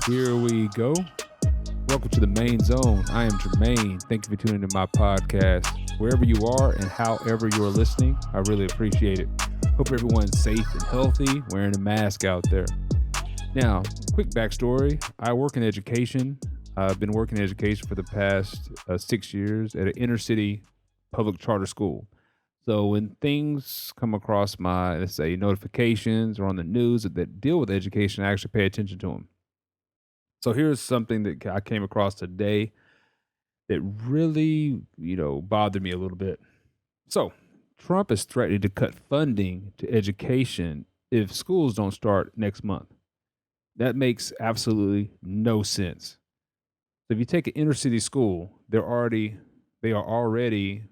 Here we go. Welcome to the Maine Zone. I am Jermaine. Thank you for tuning in to my podcast. Wherever you are and however you're listening, I really appreciate it. Hope everyone's safe and healthy, wearing a mask out there. Now, quick backstory. I work in education. I've been working in education for the past 6 years at an inner city public charter school. So when things come across my, let's say, notifications or on the news that deal with education, I actually pay attention to them. So here's something that I came across today that really, bothered me a little bit. So Trump is threatening to cut funding to education if schools don't start next month. That makes absolutely no sense. So if you take an inner city school, they are already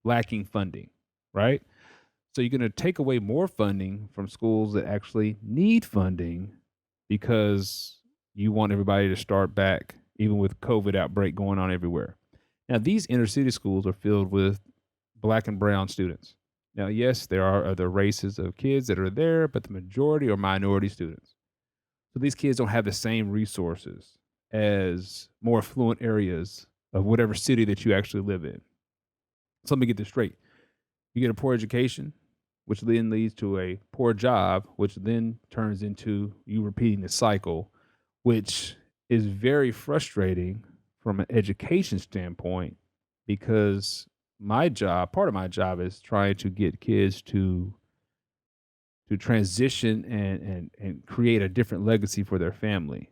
lacking funding, right? So you're going to take away more funding from schools that actually need funding because you want everybody to start back, even with COVID outbreak going on everywhere. Now, these inner city schools are filled with black and brown students. Now, yes, there are other races of kids that are there, but the majority are minority students. So these kids don't have the same resources as more affluent areas of whatever city that you actually live in. So let me get this straight. You get a poor education, which then leads to a poor job, which then turns into you repeating the cycle, which is very frustrating from an education standpoint because part of my job is trying to get kids to transition and create a different legacy for their family.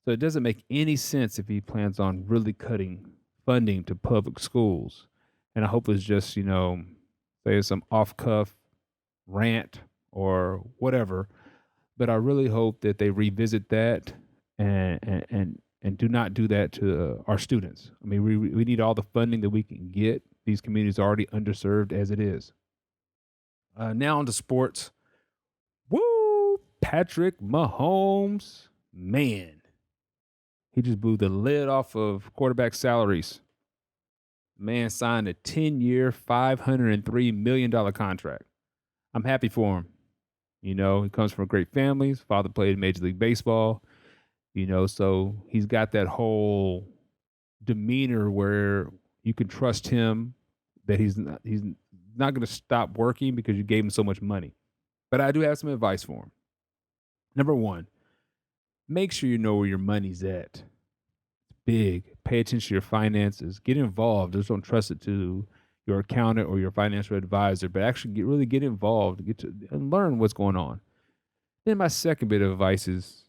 So it doesn't make any sense if he plans on really cutting funding to public schools. And I hope it's just, say some off cuff rant or whatever. But I really hope that they revisit that and do not do that to our students. I mean, we need all the funding that we can get. These communities are already underserved as it is. Now on to sports. Woo! Patrick Mahomes, man, he just blew the lid off of quarterback salaries. Man signed a 10-year, $503 million contract. I'm happy for him. He comes from a great family. His father played Major League Baseball. So he's got that whole demeanor where you can trust him that he's not going to stop working because you gave him so much money. But I do have some advice for him. Number one, make sure you know where your money's at. It's big. Pay attention to your finances. Get involved. Just don't trust it to your accountant or your financial advisor, but actually really get involved, and learn what's going on. Then my second bit of advice is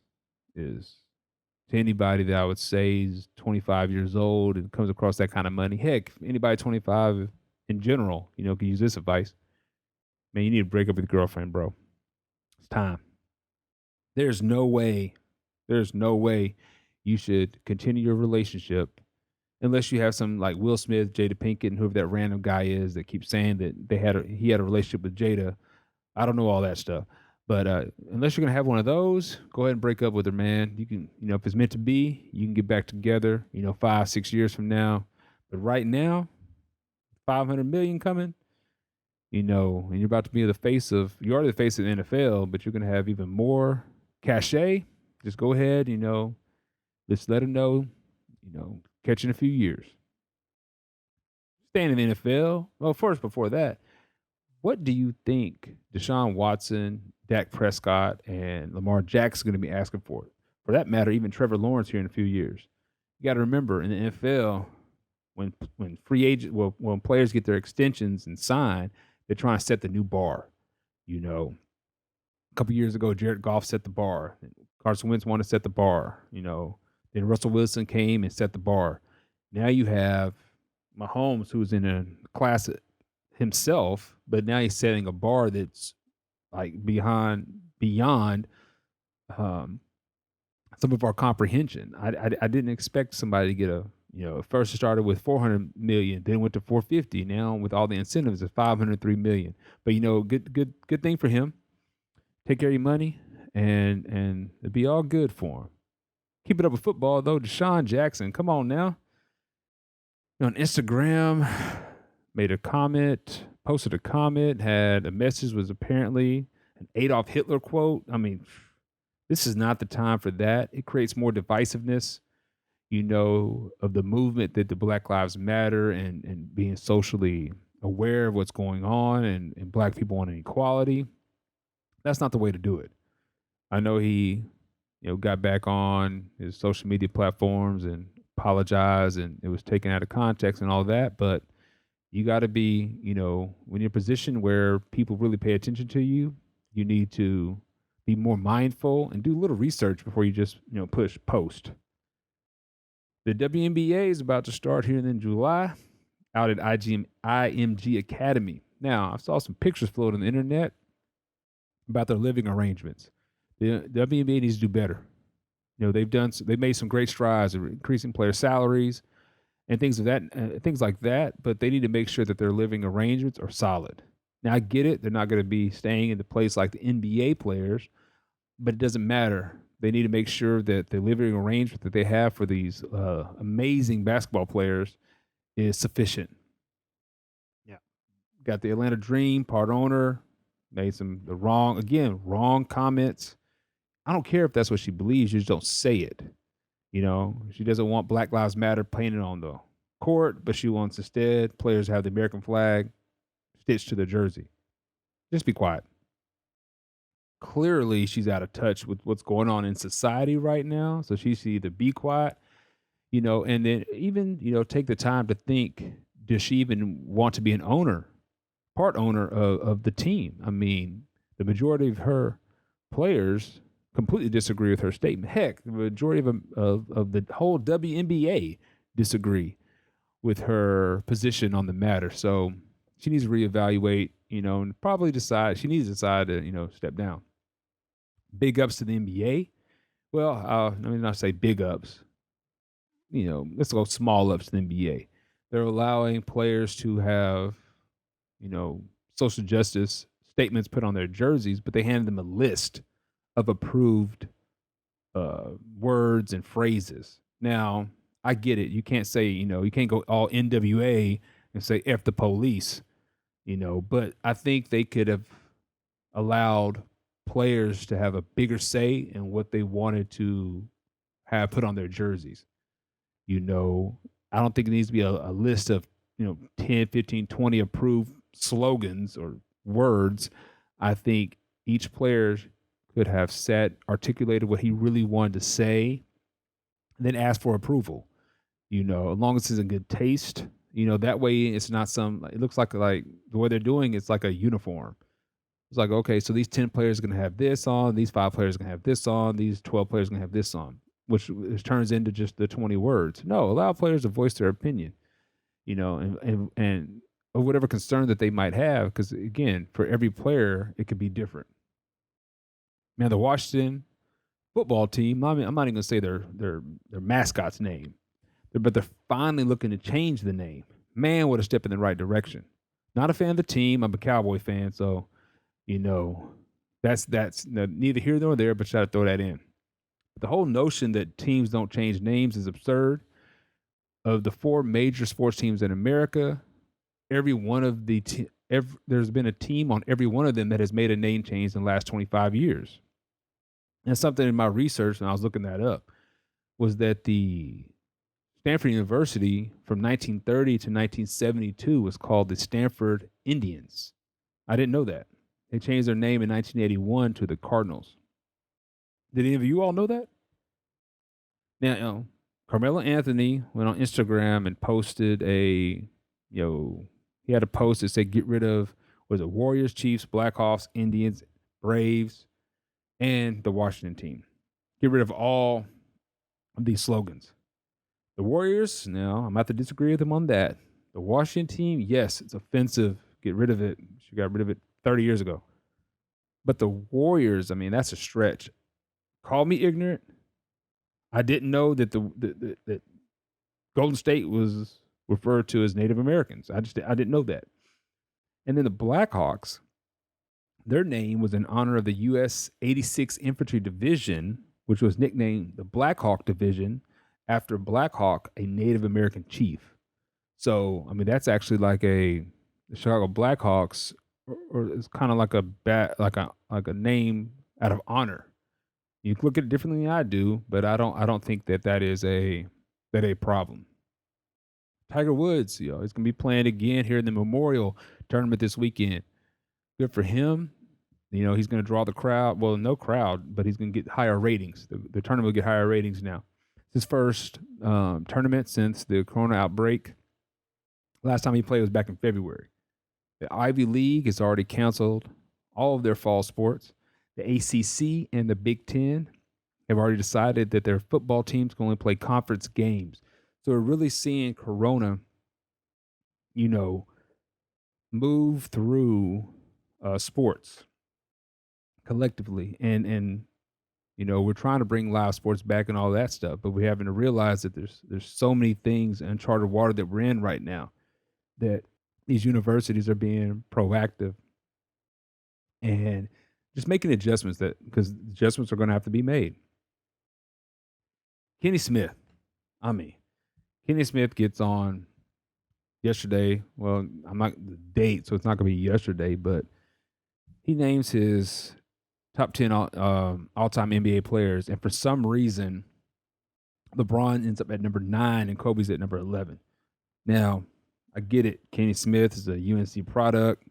to anybody that I would say is 25 years old and comes across that kind of money. Heck, anybody 25 in general, can use this advice. Man, you need to break up with your girlfriend, bro. It's time. There's no way you should continue your relationship unless you have some like Will Smith, Jada Pinkett, and whoever that random guy is that keeps saying that he had a relationship with Jada. I don't know all that stuff. But unless you're gonna have one of those, go ahead and break up with her, man. You can, if it's meant to be, you can get back together, 5, 6 years from now. But right now, 500 million coming, and you're about to be you're already the face of the NFL, but you're gonna have even more cachet. Just go ahead, just let her know, catch in a few years. Staying in the NFL. Well, first, before that, what do you think Deshaun Watson, Dak Prescott, and Lamar Jackson are going to be asking for? For that matter, even Trevor Lawrence here in a few years. You got to remember, in the NFL, when when players get their extensions and sign, they're trying to set the new bar. A couple years ago, Jared Goff set the bar. Carson Wentz wanted to set the bar. Then Russell Wilson came and set the bar. Now you have Mahomes, who's in a class himself, but now he's setting a bar that's like beyond some of our comprehension. I didn't expect somebody to get first it started with 400 million, then went to 450. Now with all the incentives, it's 503 million. But good thing for him. Take care of your money, and it'll be all good for him. Keep it up with football though. Deshaun Jackson, come on now. On Instagram, posted a comment, had a message, was apparently an Adolf Hitler quote. I mean, This is not the time for that. It creates more divisiveness, of the movement that the Black Lives Matter and being socially aware of what's going on and black people wanting equality. That's not the way to do it. I know he, got back on his social media platforms and apologized and it was taken out of context and all that, but you got to be, when you're in a position where people really pay attention to you, you need to be more mindful and do a little research before you just, push post. The WNBA is about to start here in July out at IMG Academy. Now, I saw some pictures floating on the internet about their living arrangements. The WNBA needs to do better. They've made some great strides in increasing player salaries and things like that. But they need to make sure that their living arrangements are solid. Now, I get it; they're not going to be staying in the place like the NBA players, but it doesn't matter. They need to make sure that the living arrangement that they have for these amazing basketball players is sufficient. Yeah, got the Atlanta Dream part owner made wrong comments. I don't care if that's what she believes; you just don't say it. She doesn't want Black Lives Matter painted on the court, but she wants instead players to have the American flag stitched to their jersey. Just be quiet. Clearly, she's out of touch with what's going on in society right now. So she should either be quiet, and then even, take the time to think, does she even want to be part owner of the team? I mean, the majority of her players completely disagree with her statement. Heck, the majority of the whole WNBA disagree with her position on the matter. So she needs to reevaluate, and probably she needs to decide to, step down. Big ups to the NBA. Well, let me not say big ups. Let's go small ups to the NBA. They're allowing players to have, social justice statements put on their jerseys, but they handed them a list of approved words and phrases. Now, I get it. You can't say, you can't go all NWA and say F the police, but I think they could have allowed players to have a bigger say in what they wanted to have put on their jerseys. I don't think it needs to be a list of, 10, 15, 20 approved slogans or words. I think each player could have articulated what he really wanted to say, and then ask for approval. As long as it's in good taste, that way it's not it looks like the way they're doing it's like a uniform. It's like, okay, so these 10 players are going to have this on, these 5 players are going to have this on, these 12 players are going to have this on, which turns into just the 20 words. No, allow players to voice their opinion, and or whatever concern that they might have, because again, for every player, it could be different. Now, the Washington football team, I'm not even going to say their mascot's name, but they're finally looking to change the name. Man, what a step in the right direction. Not a fan of the team. I'm a Cowboy fan, so that's neither here nor there, but try to throw that in. The whole notion that teams don't change names is absurd. Of the 4 major sports teams in America, every one of there's been a team on every one of them that has made a name change in the last 25 years. And something in my research, and I was looking that up, was that the Stanford University from 1930 to 1972 was called the Stanford Indians. I didn't know that. They changed their name in 1981 to the Cardinals. Did any of you all know that? Now, Carmelo Anthony went on Instagram and posted he had a post that said, get rid of, was it Warriors, Chiefs, Blackhawks, Indians, Braves, and the Washington team. Get rid of all of these slogans. The Warriors, now, I'm about to disagree with him on that. The Washington team, yes, it's offensive. Get rid of it. She got rid of it 30 years ago. But the Warriors, I mean, that's a stretch. Call me ignorant. I didn't know that that Golden State was referred to as Native Americans. I didn't know that. And then the Blackhawks, their name was in honor of the U.S. 86th Infantry Division, which was nicknamed the Black Hawk Division after Black Hawk, a Native American chief. So, I mean, that's actually like the Chicago Blackhawks, or it's kind of like a name out of honor, You can look at it differently than I do, but I don't think that is a problem. Tiger Woods, he's gonna be playing again here in the Memorial Tournament this weekend. Good for him. He's gonna draw the crowd. Well, no crowd, but he's gonna get higher ratings. The tournament will get higher ratings now. It's his first tournament since the Corona outbreak. Last time he played was back in February. The Ivy League has already canceled all of their fall sports. The ACC and the Big Ten have already decided that their football teams can only play conference games. So we're really seeing Corona, you know, move through sports collectively, and we're trying to bring live sports back and all that stuff, but we having to realize that there's so many things, uncharted water that we're in right now, that these universities are being proactive and just making adjustments, that because adjustments are going to have to be made. Kenny Smith, I mean, Kenny Smith gets on yesterday. Well, I'm not the date, so it's not going to be yesterday, but he names his top 10 all-time NBA players, and for some reason, LeBron ends up at number 9 and Kobe's at number 11. Now, I get it. Kenny Smith is a UNC product,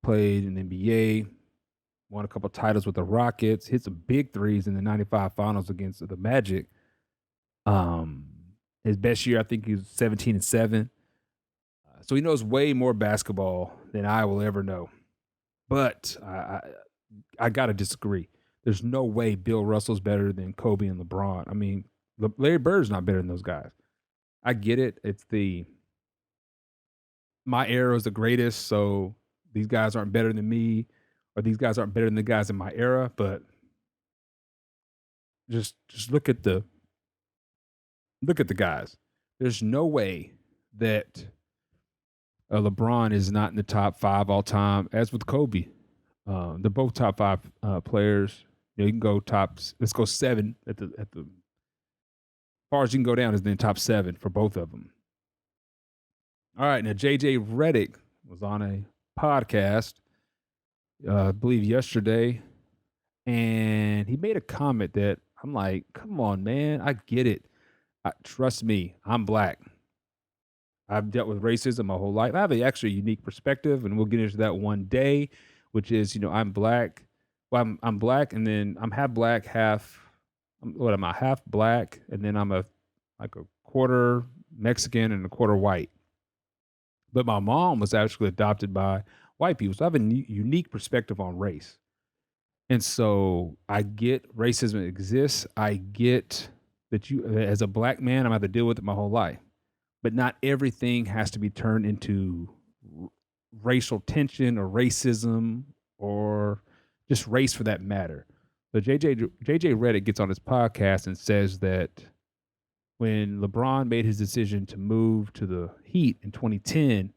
played in the NBA, won a couple titles with the Rockets, hit some big threes in the 95 finals against the Magic. His best year, I think he was 17 and 7. So he knows way more basketball than I will ever know. But I got to disagree. There's no way Bill Russell's better than Kobe and LeBron. I mean, Larry Bird's not better than those guys. I get it. It's my era is the greatest, so these guys aren't better than me, or these guys aren't better than the guys in my era. But just look at the guys. There's no way that LeBron is not in the top 5 all time, as with Kobe. They're both top 5 players. You can go let's go 7 at the far as you can go down is the top 7 for both of them. All right, now JJ Redick was on a podcast, I believe yesterday, and he made a comment that I'm like, come on, man, I get it. Trust me, I'm black. I've dealt with racism my whole life. I have actually unique perspective, and we'll get into that one day, which is, I'm black. Well, I'm black, and then I'm half black, half. What am I? Half black, and then I'm a quarter Mexican and a quarter white. But my mom was actually adopted by white people, so I have a unique perspective on race. And so I get racism exists. I get that as a black man, I'm going to have to deal with it my whole life. But not everything has to be turned into racial tension or racism or just race for that matter. But JJ Redick gets on his podcast and says that when LeBron made his decision to move to the Heat in 2010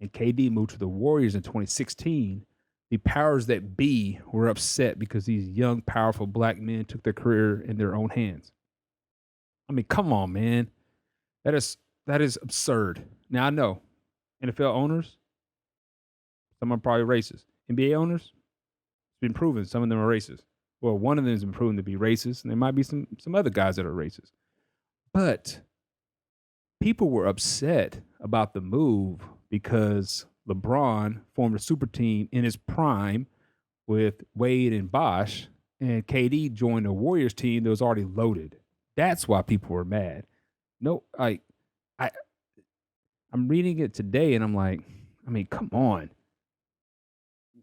and KD moved to the Warriors in 2016, the powers that be were upset because these young, powerful black men took their career in their own hands. I mean, come on, man. That is absurd. Now, I know NFL owners, some are probably racist. NBA owners, it's been proven some of them are racist. Well, one of them has been proven to be racist, and there might be some other guys that are racist. But people were upset about the move because LeBron formed a super team in his prime with Wade and Bosh, and KD joined a Warriors team that was already loaded. That's why people were mad. No, I'm reading it today, and I'm like, I mean, come on.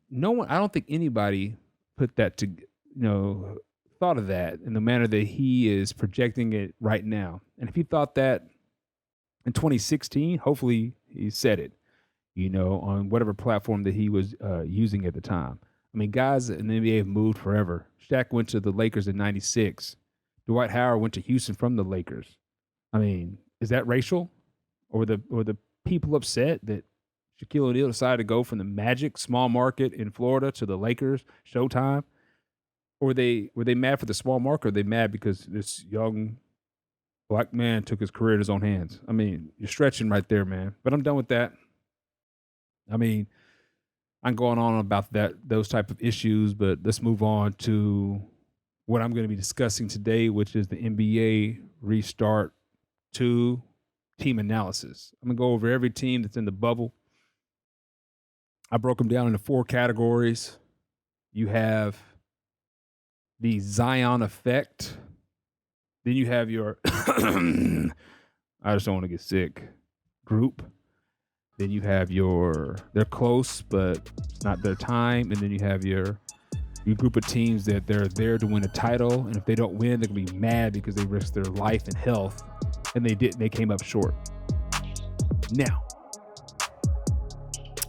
No one, I don't think anybody put that thought of that in the manner that he is projecting it right now. And if he thought that in 2016, hopefully he said it, on whatever platform that he was using at the time. I mean, guys in the NBA have moved forever. Shaq went to the Lakers in '96. Dwight Howard went to Houston from the Lakers. I mean, is that racial? Or the people upset that Shaquille O'Neal decided to go from the Magic small market in Florida to the Lakers Showtime? Or were they mad for the small market? Or were they mad because this young black man took his career in his own hands? I mean, you're stretching right there, man. But I'm done with that. I mean, I'm going on about those type of issues, but let's move on to what I'm going to be discussing today, which is the NBA Restart 2 team analysis. I'm going to go over every team that's in the bubble. I broke them down into 4 categories. You have the Zion effect. Then you have your I just don't want to get sick group. Then you have your they're close, but it's not their time. And then you have your group of teams that they're there to win a title. And if they don't win, they're gonna be mad because they risked their life and health. And they came up short. Now,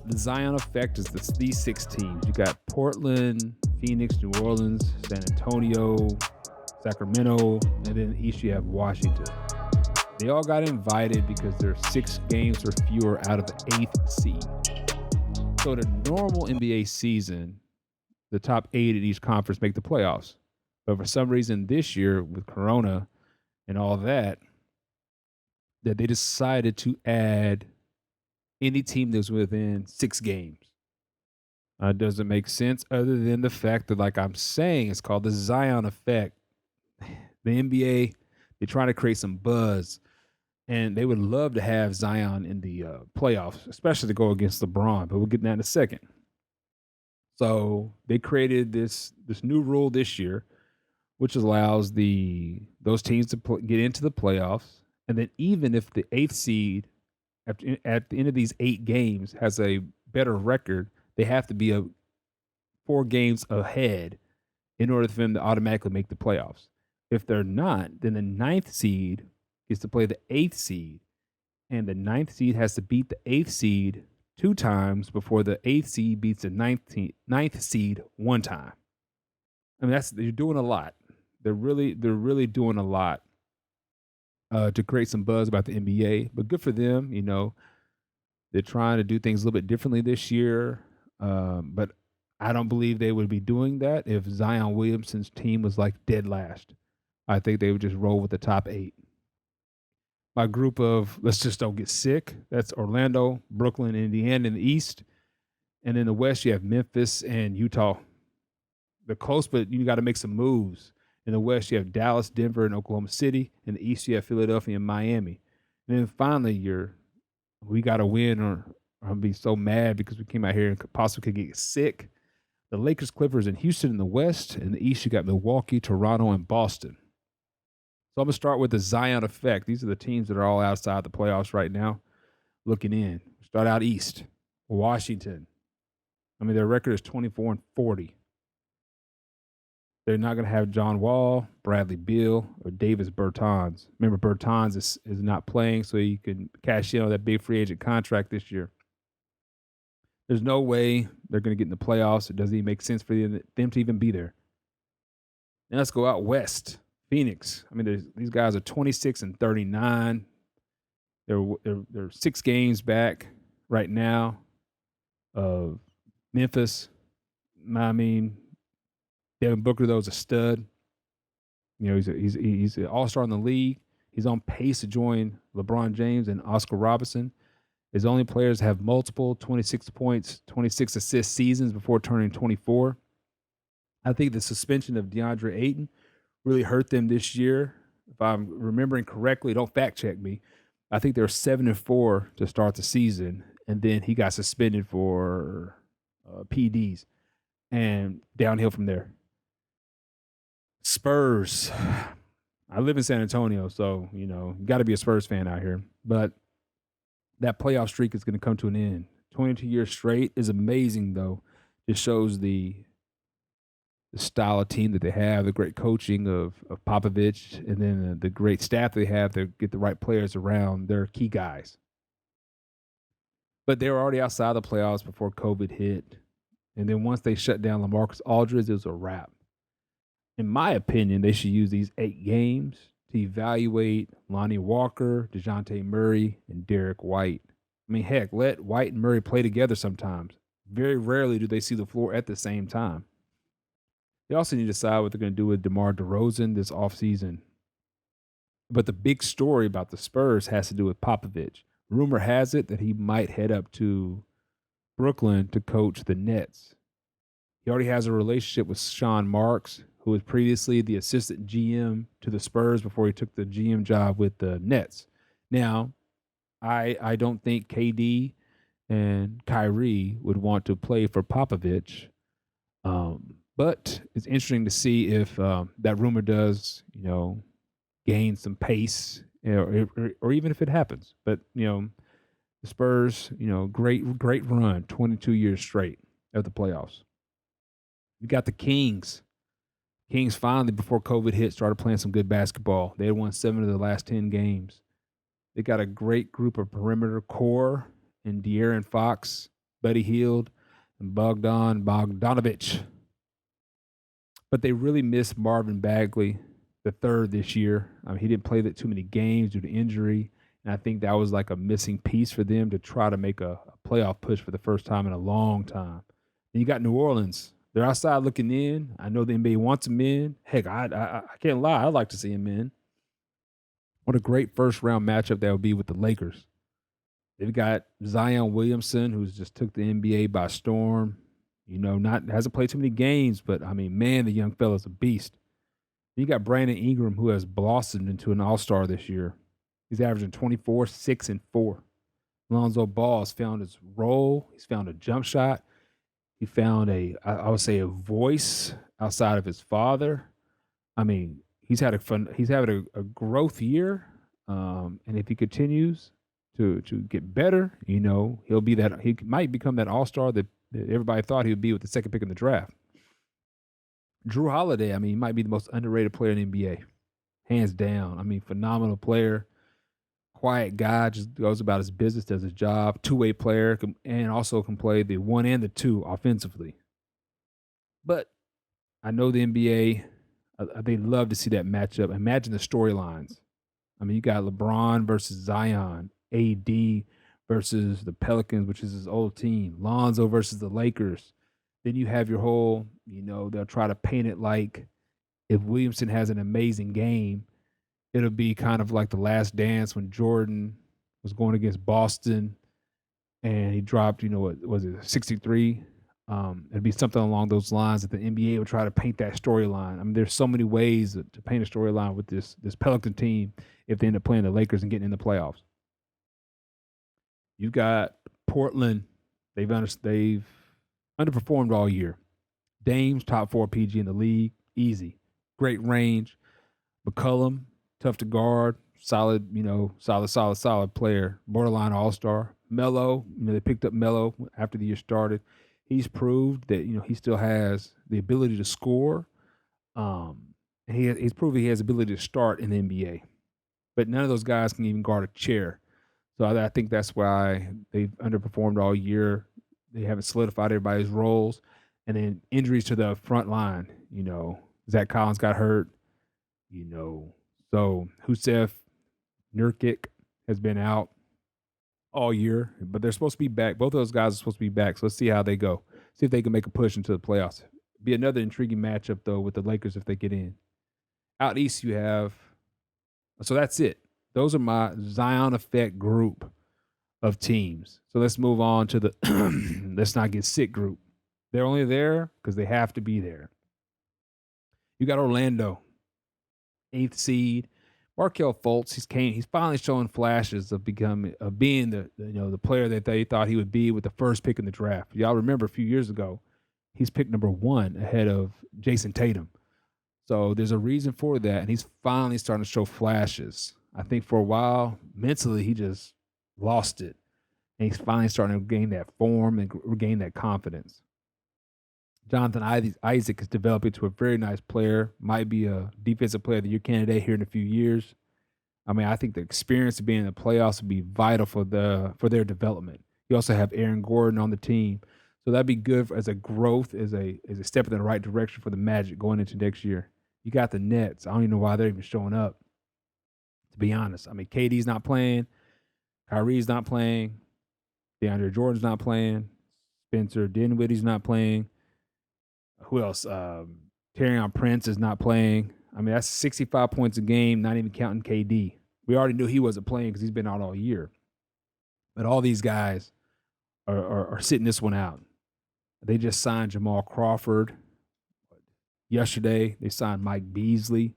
the Zion effect is these 6 teams. You got Portland, Phoenix, New Orleans, San Antonio, Sacramento, and then east you have Washington. They all got invited because they're 6 games or fewer out of the 8th seed. So in a normal NBA season, the top 8 in each conference make the playoffs. But for some reason this year with Corona and all that they decided to add any team that's within 6 games. Doesn't make sense other than the fact that, like I'm saying, it's called the Zion effect. The NBA, they're trying to create some buzz, and they would love to have Zion in the playoffs, especially to go against LeBron, but we'll get to that in a second. So they created this new rule this year, which allows those teams to get into the playoffs, and then even if the 8th seed at the end of these 8 games has a better record, they have to be 4 games ahead in order for them to automatically make the playoffs. If they're not, then the 9th seed gets to play the 8th seed, and the 9th seed has to beat the 8th seed 2 times before the 8th seed beats the 9th seed 1 time. I mean, they're doing a lot. They're really doing a lot to create some buzz about the NBA. But good for them, They're trying to do things a little bit differently this year. But I don't believe they would be doing that if Zion Williamson's team was like dead last. I think they would just roll with the top 8. My group of let's just don't get sick. That's Orlando, Brooklyn, Indiana in the East. And in the West, you have Memphis and Utah. They're close, but you got to make some moves. In the West, you have Dallas, Denver, and Oklahoma City. In the East, you have Philadelphia and Miami. And then finally, we got to win or I'm going to be so mad because we came out here and possibly could get sick. The Lakers, Clippers, and Houston in the West. In the East, you got Milwaukee, Toronto, and Boston. So I'm going to start with the Zion effect. These are the teams that are all outside the playoffs right now looking in. Start out East. Washington. I mean, their record is 24-40. They're not going to have John Wall, Bradley Beal, or Davis Bertans. Remember, Bertans is not playing, so you can cash in on that big free agent contract this year. There's no way they're going to get in the playoffs. It doesn't even make sense for them to even be there. Now let's go out west. Phoenix. I mean, these guys are 26-39. They're 6 games back right now of Memphis. I mean, Devin Booker though is a stud. He's an all-star in the league. He's on pace to join LeBron James and Oscar Robertson. His only players have multiple 26 points, 26 assist seasons before turning 24. I think the suspension of DeAndre Ayton really hurt them this year. If I'm remembering correctly, don't fact check me. I think they were 7-4 to start the season, and then he got suspended for PDs and downhill from there. Spurs. I live in San Antonio, so, you got to be a Spurs fan out here. But that playoff streak is going to come to an end. 22 years straight is amazing, though. It shows the style of team that they have, the great coaching of Popovich, and then the great staff they have to get the right players around their key guys. But they were already outside the playoffs before COVID hit. And then once they shut down LaMarcus Aldridge, it was a wrap. In my opinion, they should use these 8 games to evaluate Lonnie Walker, DeJounte Murray, and Derek White. I mean, heck, let White and Murray play together sometimes. Very rarely do they see the floor at the same time. They also need to decide what they're going to do with DeMar DeRozan this offseason. But the big story about the Spurs has to do with Popovich. Rumor has it that he might head up to Brooklyn to coach the Nets. He already has a relationship with Sean Marks, who was previously the assistant GM to the Spurs before he took the GM job with the Nets. Now, I don't think KD and Kyrie would want to play for Popovich. But it's interesting to see if that rumor does, gain some pace, or even if it happens. But the Spurs, great run, 22 years straight of the playoffs. You got the Kings. Kings finally, before COVID hit, started playing some good basketball. They had won 7 of the last 10 games. They got a great group of perimeter core in De'Aaron Fox, Buddy Hield, and Bogdan Bogdanovic. But they really missed Marvin Bagley, the third this year. I mean, he didn't play that too many games due to injury, and I think that was like a missing piece for them to try to make a playoff push for the first time in a long time. And you got New Orleans. They're outside looking in. I know the NBA wants them in. Heck, I can't lie. I'd like to see them in. What a great first round matchup that would be with the Lakers. They've got Zion Williamson, who's just took the NBA by storm. Not hasn't played too many games, but I mean, man, the young fella's a beast. You got Brandon Ingram, who has blossomed into an all-star this year. He's averaging 24, 6, and 4. Lonzo Ball has found his role. He's found a jump shot. He found I would say, a voice outside of his father. I mean, he's having a growth year, and if he continues to get better, he'll be that. He might become that all-star that everybody thought he would be with the second pick in the draft. Drew Holiday, I mean, he might be the most underrated player in the NBA, hands down. I mean, phenomenal player, quiet guy, just goes about his business, does his job, two-way player, and also can play the 1 and the 2 offensively. But I know the NBA, they love to see that matchup. Imagine the storylines. I mean, you got LeBron versus Zion, AD versus the Pelicans, which is his old team, Lonzo versus the Lakers. Then you have your whole, they'll try to paint it like if Williamson has an amazing game, it'll be kind of like the last dance when Jordan was going against Boston and he dropped, what was it, 63? It'd be something along those lines that the NBA would try to paint that storyline. I mean, there's so many ways to paint a storyline with this Pelican team if they end up playing the Lakers and getting in the playoffs. You've got Portland. They've underperformed all year. Dame's top 4 PG in the league, easy. Great range. McCollum, tough to guard, solid player, borderline all-star. Melo, they picked up Melo after the year started. He's proved that, he still has the ability to score. He's proved he has the ability to start in the NBA. But none of those guys can even guard a chair. So I think that's why they've underperformed all year. They haven't solidified everybody's roles. And then injuries to the front line, Zach Collins got hurt, So Husef Nurkic has been out all year, but they're supposed to be back. Both of those guys are supposed to be back. So let's see how they go. See if they can make a push into the playoffs. Be another intriguing matchup, though, with the Lakers if they get in. Out east, you have – so that's it. Those are my Zion effect group of teams. So let's move on to the let's not get sick group. They're only there because they have to be there. You got Orlando, 8th seed. Markelle Fultz, he's finally showing flashes of being the player that they thought he would be with the first pick in the draft. Y'all remember a few years ago, he's picked number 1 ahead of Jason Tatum. So there's a reason for that, and he's finally starting to show flashes. I think for a while, mentally, he just lost it. And he's finally starting to gain that form and regain that confidence. Jonathan Isaac is developing to a very nice player, might be a defensive player of the year candidate here in a few years. I mean, I think the experience of being in the playoffs would be vital for their development. You also have Aaron Gordon on the team. So that'd be good as a growth, as a step in the right direction for the Magic going into next year. You got the Nets. I don't even know why they're even showing up, to be honest. I mean, KD's not playing. Kyrie's not playing. DeAndre Jordan's not playing. Spencer Dinwiddie's not playing. Who else? Taurean Prince is not playing. I mean, that's 65 points a game, not even counting KD. We already knew he wasn't playing because he's been out all year. But all these guys are sitting this one out. They just signed Jamal Crawford, Yesterday, they signed Mike Beasley.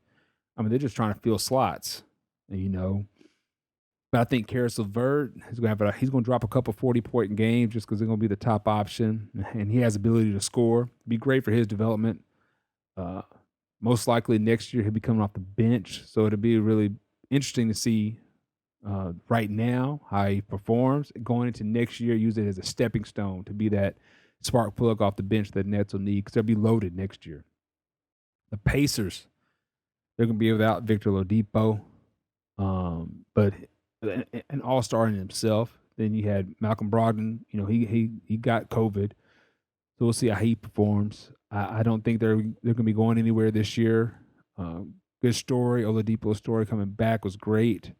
I mean, they're just trying to fill slots, you know. But I think Karis LeVert he's going to drop a couple 40-point games just because they're going to be the top option, and he has ability to score. Be great for his development. Uh, Most likely next year he'll be coming off the bench, so it'll be really interesting to see right now how he performs. Going into next year, use it as a stepping stone to be that spark plug off the bench that Nets will need because they'll be loaded next year. The Pacers, they're going to be without Victor Oladipo, but an all-star in himself. Then you had Malcolm Brogdon. You know, he got COVID, so we'll see how he performs. I don't think they're going to be going anywhere this year. Good story. Oladipo's story coming back was great.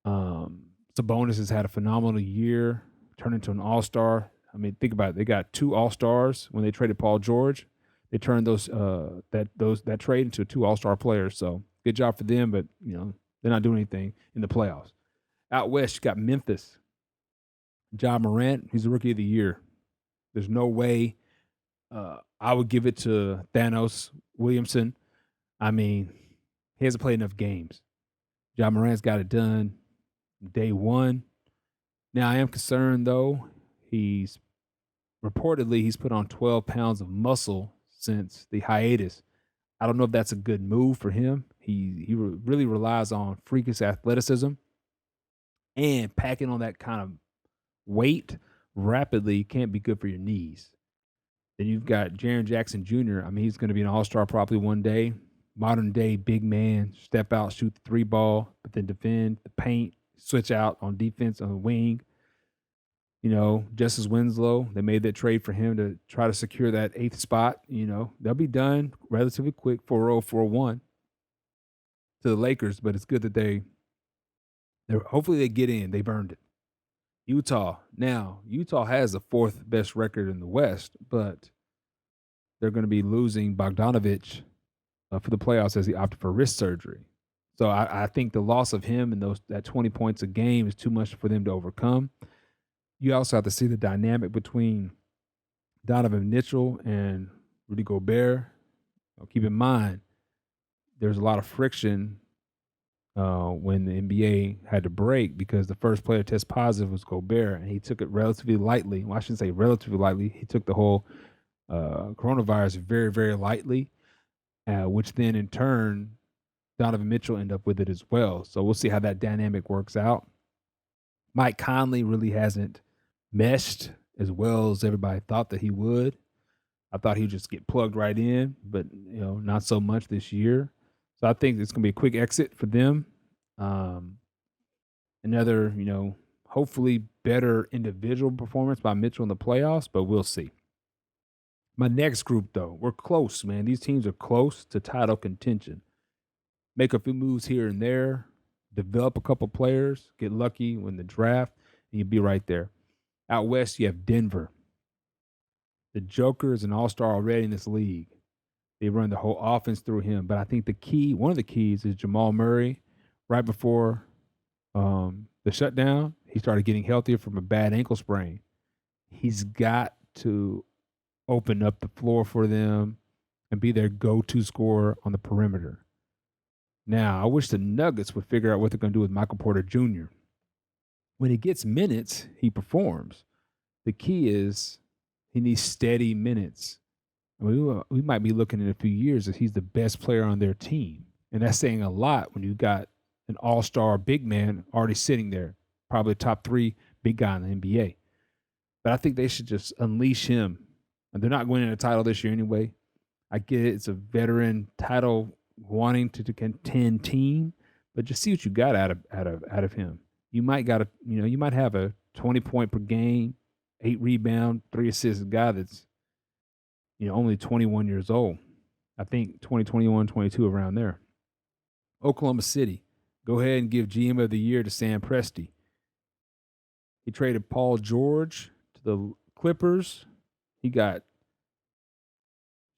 Sabonis has had a phenomenal year, turned into an all-star. I mean, think about it. They got 2 all-stars when they traded Paul George. They turned that trade into 2 all-star players. So good job for them, but you know they're not doing anything in the playoffs. Out west, you got Memphis. Ja Morant, he's the rookie of the year. There's no way I would give it to Thanos Williamson. I mean, he hasn't played enough games. Ja Morant's got it done day one. Now, I am concerned, though. He's put on 12 pounds of muscle since the hiatus. I don't know if that's a good move for him. He really relies on freakish athleticism, and packing on that kind of weight rapidly can't be good for your knees. Then you've got Jaren Jackson Jr. I mean, he's going to be an all-star probably one day. Modern day big man, step out, shoot the 3 ball, but then defend the paint, switch out on defense on the wing. You know, Justice Winslow, they made that trade for him to try to secure that 8th spot. You know, they'll be done relatively quick, 4-0, 4-1 to the Lakers, but it's good that they're hopefully they get in. They've earned it. Utah. Now, Utah has the 4th best record in the West, but they're going to be losing Bogdanovich for the playoffs as he opted for wrist surgery. So I think the loss of him and that 20 points a game is too much for them to overcome. You also have to see the dynamic between Donovan Mitchell and Rudy Gobert. Keep in mind, there's a lot of friction when the NBA had to break because the first player to test positive was Gobert, and he took it relatively lightly. Well, I shouldn't say relatively lightly. He took the whole coronavirus very, very lightly, which then in turn, Donovan Mitchell ended up with it as well. So we'll see how that dynamic works out. Mike Conley really hasn't meshed as well as everybody thought that he would. I thought he'd just get plugged right in, but not so much this year. So I think it's going to be a quick exit for them. Another, hopefully better individual performance by Mitchell in the playoffs, but we'll see. My next group, though, we're close, man. These teams are close to title contention. Make a few moves here and there, develop a couple players, get lucky when the draft, and you'll be right there. Out west, you have Denver. The Joker is an all-star already in this league. They run the whole offense through him. But I think one of the keys is Jamal Murray. Right before the shutdown, he started getting healthier from a bad ankle sprain. He's got to open up the floor for them and be their go-to scorer on the perimeter. Now, I wish the Nuggets would figure out what they're going to do with Michael Porter Jr. When he gets minutes, he performs. The key is he needs steady minutes. I mean, we might be looking in a few years that he's the best player on their team. And that's saying a lot when you've got an all-star big man already sitting there, probably top 3 big guy in the NBA. But I think they should just unleash him. And they're not winning a title this year anyway. I get it. It's a veteran title wanting to contend team, but just see what you got out of him. You might have a 20-point per game, 8 rebound, 3 assists guy that's only 21 years old. I think 2021, 22 around there. Oklahoma City. Go ahead and give GM of the year to Sam Presti. He traded Paul George to the Clippers. He got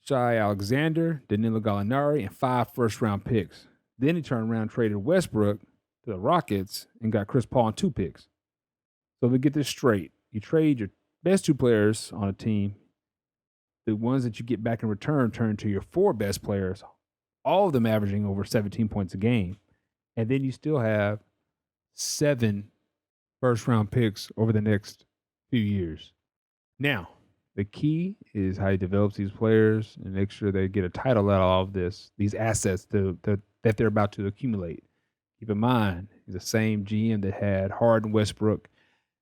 Shai Alexander, Danilo Gallinari, and 5 first-round picks. Then he turned around and traded Westbrook to the Rockets and got Chris Paul and 2 picks. So let me get this straight. You trade your best 2 players on a team. the ones that you get back in return turn into your four best players, all of them averaging over 17 points a game. And then you still have 7 first round picks over the next few years. Now, the key is how he develops these players and make sure they get a title out of all of this, these assets that they're about to accumulate. Keep in mind, he's the same GM that had Harden, Westbrook,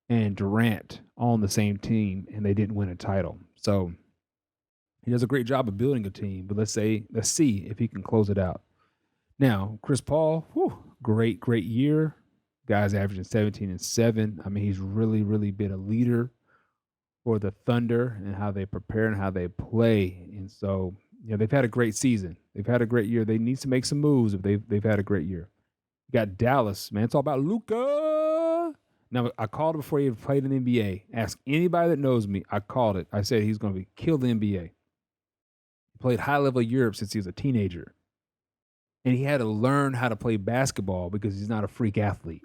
and Durant on the same team, and they didn't win a title. So he does a great job of building a team, but let's see if he can close it out. Now, Chris Paul, great year. Guy's averaging 17 and 7. I mean, he's really, really been a leader for the Thunder and how they prepare and how they play. And so, they've had a great season. They've had a great year. They need to make some moves, but they've had a great year. You got Dallas, man. It's all about Luka. Now, I called it before he even played in the NBA. Ask anybody that knows me. I called it. I said he's going to kill the NBA. He played high-level Europe since he was a teenager. And he had to learn how to play basketball because he's not a freak athlete.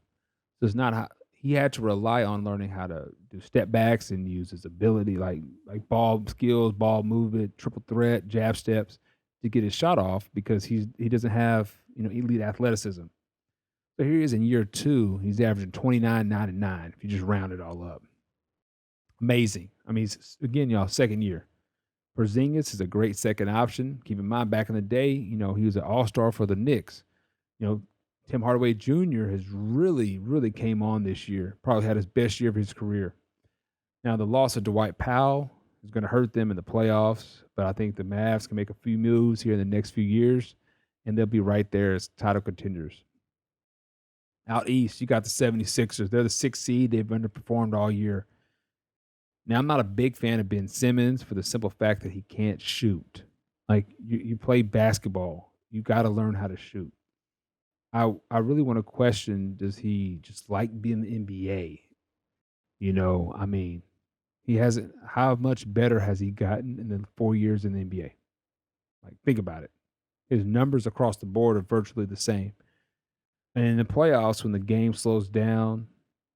So it's not how he had to rely on learning how to do step backs and use his ability, like ball skills, ball movement, triple threat, jab steps to get his shot off because he doesn't have elite athleticism. So here he is in year 2. He's averaging 29, 9, and 9 if you just round it all up. Amazing. I mean, he's, again, y'all, second year. Porzingis is a great second option. Keep in mind, back in the day, he was an all-star for the Knicks. Tim Hardaway Jr. has really, really came on this year. Probably had his best year of his career. Now, the loss of Dwight Powell is going to hurt them in the playoffs, but I think the Mavs can make a few moves here in the next few years, and they'll be right there as title contenders. Out east, you got the 76ers. They're the 6th seed. They've underperformed all year. Now, I'm not a big fan of Ben Simmons for the simple fact that he can't shoot. Like, you play basketball. You got to learn how to shoot. I really want to question, does he just like being in the NBA? I mean, he hasn't, how much better has he gotten in the 4 years in the NBA? Like, think about it. His numbers across the board are virtually the same. And in the playoffs, when the game slows down,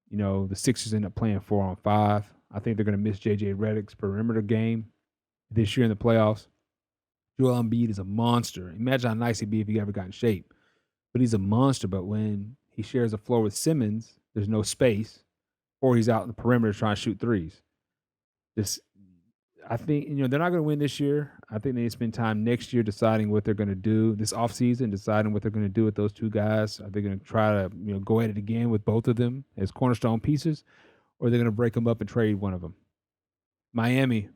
the Sixers end up playing 4-on-5. I think they're going to miss J.J. Redick's perimeter game this year in the playoffs. Joel Embiid is a monster. Imagine how nice he'd be if he ever got in shape. But he's a monster. But when he shares the floor with Simmons, there's no space, or he's out in the perimeter trying to shoot threes. I think, they're not going to win this year. I think they need to spend time next year deciding what they're going to do this offseason, deciding what they're going to do with those two guys. Are they going to try to, go at it again with both of them as cornerstone pieces, or are they going to break them up and trade one of them? Miami,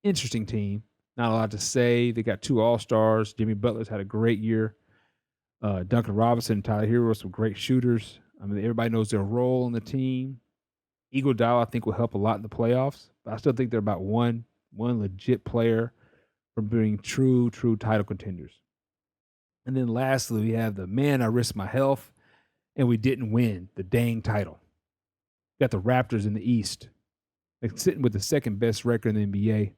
interesting team. Not a lot to say. They got 2 All-Stars. Jimmy Butler's had a great year. Duncan Robinson and Tyler Hero are some great shooters. I mean, everybody knows their role on the team. Iguodala, I think, will help a lot in the playoffs. But I still think they're about one legit player from being true title contenders. And then lastly, we have the man I risked my health, and we didn't win the dang title. Got the Raptors in the East. They're sitting with the second best record in the NBA.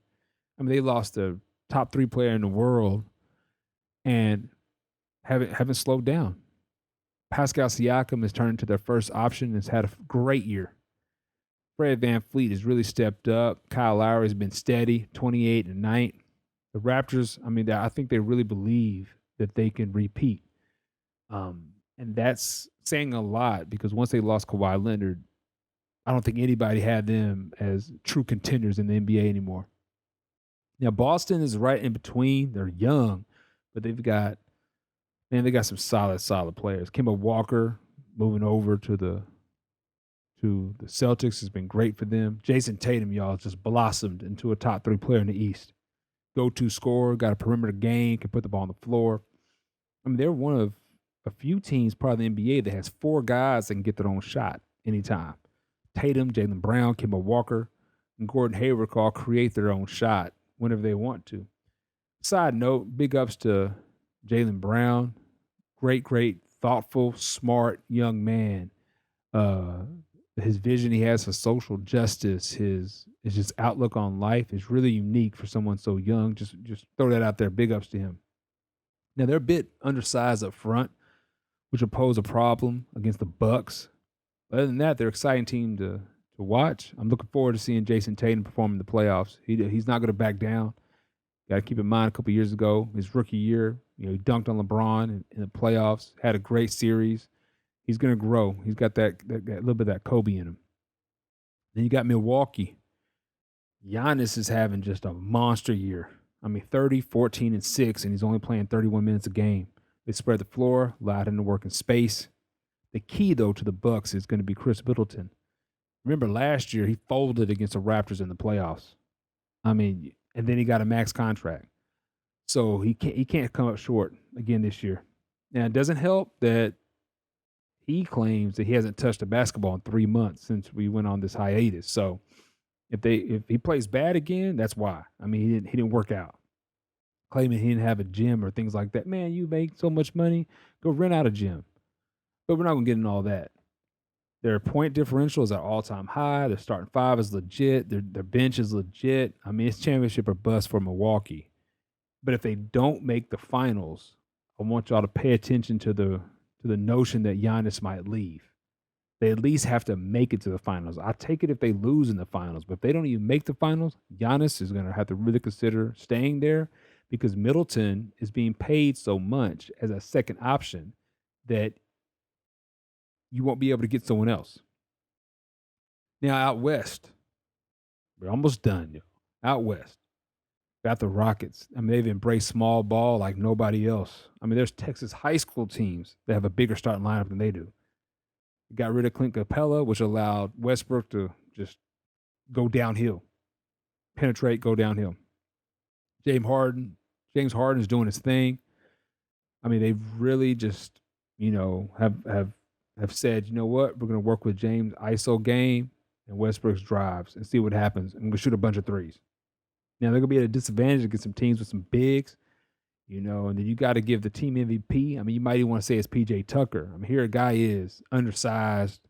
I mean, they lost the top 3 player in the world and haven't slowed down. Pascal Siakam has turned into their first option and has had a great year. Fred VanVleet has really stepped up. Kyle Lowry has been steady, 28 a night. The Raptors, I mean, I think they really believe that they can repeat. And that's saying a lot because once they lost Kawhi Leonard, I don't think anybody had them as true contenders in the NBA anymore. Now, Boston is right in between. They're young, but they got some solid players. Kemba Walker moving over to the Celtics has been great for them. Jason Tatum, y'all, just blossomed into a top 3 player in the East. Go-to scorer, got a perimeter game, can put the ball on the floor. I mean, they're one of a few teams, probably in the NBA, that has 4 guys that can get their own shot anytime. Tatum, Jaylen Brown, Kemba Walker, and Gordon Hayward can all create their own shot whenever they want to. Side note, big ups to Jaylen Brown. Great, thoughtful, smart young man. His vision he has for social justice, his outlook on life is really unique for someone so young. Just throw that out there. Big ups to him. Now, they're a bit undersized up front, which will pose a problem against the Bucks. Other than that, they're an exciting team to watch. I'm looking forward to seeing Jason Tatum perform in the playoffs. He's not going to back down. Got to keep in mind a couple years ago, his rookie year, he dunked on LeBron in the playoffs, had a great series. He's going to grow. He's got that little bit of that Kobe in him. Then you got Milwaukee. Giannis is having just a monster year. I mean, 30, 14, and 6, and he's only playing 31 minutes a game. They spread the floor, allowed him to work in space. The key, though, to the Bucks is going to be Chris Middleton. Remember last year, he folded against the Raptors in the playoffs. I mean, and then he got a max contract. So he can't come up short again this year. Now, it doesn't help that he claims that he hasn't touched a basketball in 3 months since we went on this hiatus. So if he plays bad again, that's why. I mean, he didn't work out. Claiming he didn't have a gym or things like that. Man, you make so much money, go rent out a gym. But we're not going to get into all that. Their point differential is at all-time high. Their starting five is legit. Their bench is legit. I mean, it's championship or bust for Milwaukee. But if they don't make the finals, I want y'all to pay attention to the notion that Giannis might leave. They at least have to make it to the finals. I take it if they lose in the finals. But if they don't even make the finals, Giannis is going to have to really consider staying there because Middleton is being paid so much as a second option that you won't be able to get someone else. Now, out west, we're almost done. Out west, got the Rockets. I mean, they've embraced small ball like nobody else. I mean, there's Texas high school teams that have a bigger starting lineup than they do. Got rid of Clint Capella, which allowed Westbrook to just go downhill, penetrate, go downhill. James Harden is doing his thing. I mean, they've really just, have said, you know what, we're going to work with James' ISO game and Westbrook's drives and see what happens. And we'll shoot a bunch of threes. Now, they're going to be at a disadvantage against some teams with some bigs, and then you got to give the team MVP. I mean, you might even want to say it's PJ Tucker. I mean, here a guy is undersized,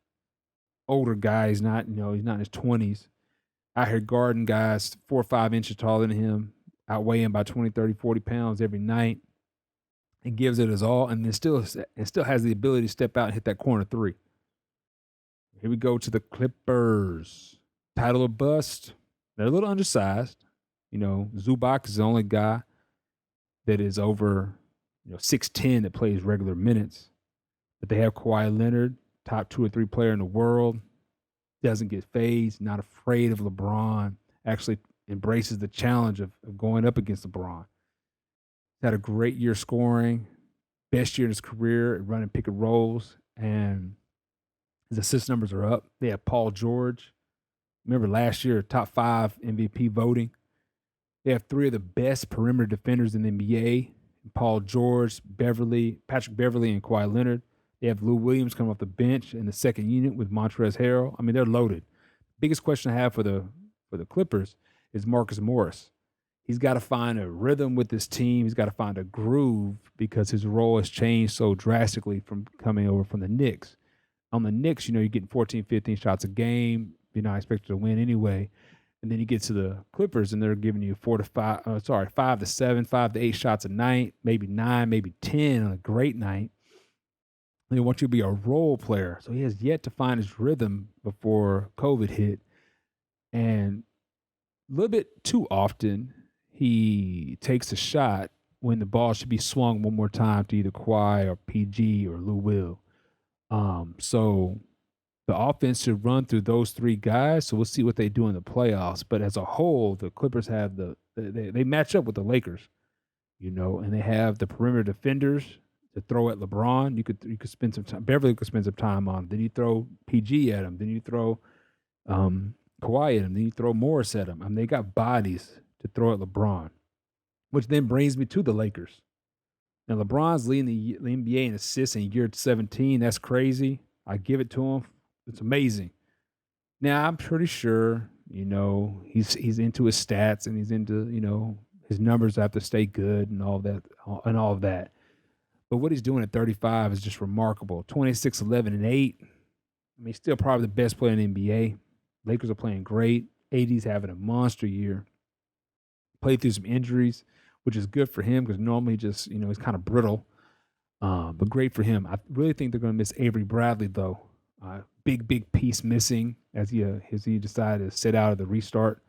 older guy. He's not, he's not in his 20s. Out here guarding guys 4 or 5 inches taller than him, outweighing by 20, 30, 40 pounds every night. And gives it his all, and then still has the ability to step out and hit that corner three. Here we go to the Clippers. Title or bust. They're a little undersized. Zubac is the only guy that is over 6'10" that plays regular minutes. But they have Kawhi Leonard, top 2 or 3 player in the world. Doesn't get phased, not afraid of LeBron. Actually embraces the challenge of going up against LeBron. Had a great year scoring, best year in his career at running pick and rolls, and his assist numbers are up. They have Paul George. Remember last year, top 5 MVP voting. They have 3 of the best perimeter defenders in the NBA: Paul George, Patrick Beverly, and Kawhi Leonard. They have Lou Williams coming off the bench in the second unit with Montrezl Harrell. I mean, they're loaded. Biggest question I have for the Clippers is Marcus Morris. He's got to find a rhythm with this team. He's got to find a groove because his role has changed so drastically from coming over from the Knicks. On the Knicks, you're getting 14, 15 shots a game. You're not expected to win anyway. And then you get to the Clippers, and they're giving you 5 to 7, 5 to 8 shots a night, maybe 9, maybe 10 on a great night. They want you to be a role player. So he has yet to find his rhythm before COVID hit. And a little bit too often, he takes a shot when the ball should be swung one more time to either Kawhi or PG or Lou Will. So the offense should run through those 3 guys. So we'll see what they do in the playoffs. But as a whole, the Clippers have they match up with the Lakers, and they have the perimeter defenders to throw at LeBron. You could spend some time. Beverly could spend some time on him. Then you throw PG at him. Then you throw Kawhi at him. Then you throw Morris at him. I mean, they got bodies to throw at LeBron, which then brings me to the Lakers. Now, LeBron's leading the NBA in assists in year 17. That's crazy. I give it to him. It's amazing. Now, I'm pretty sure, he's into his stats and he's into, his numbers have to stay good and all of that. But what he's doing at 35 is just remarkable. 26, 11, and 8. I mean, he's still probably the best player in the NBA. Lakers are playing great. AD's having a monster year. Played through some injuries, which is good for him because normally just, he's kind of brittle. But great for him. I really think they're going to miss Avery Bradley, though. Big piece missing as he decided to sit out of the restart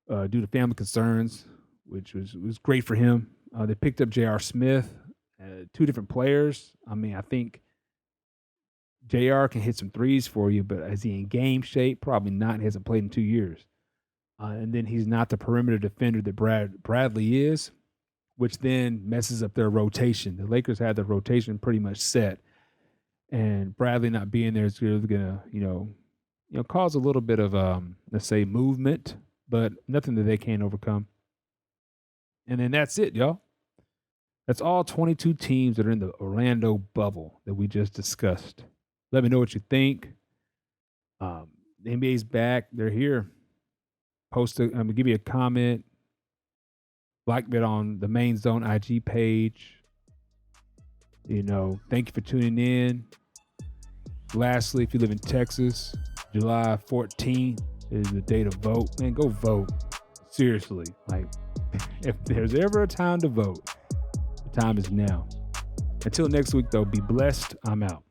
due to family concerns which was great for him. They picked up J.R. Smith, two different players. I mean, I think JR can hit some threes for you, but is he in game shape? Probably not. He hasn't played in 2 years. And then he's not the perimeter defender that Bradley is, which then messes up their rotation. The Lakers had their rotation pretty much set, and Bradley not being there is really gonna, cause a little bit of let's say movement, but nothing that they can't overcome. And then that's it, y'all. That's all 22 teams that are in the Orlando bubble that we just discussed. Let me know what you think. The NBA's back. They're here. I'm gonna give you a comment. Like it on the Maine Zone IG page. Thank you for tuning in. Lastly, if you live in Texas, July 14th is the day to vote. Man, go vote. Seriously. Like, if there's ever a time to vote, the time is now. Until next week, though, be blessed. I'm out.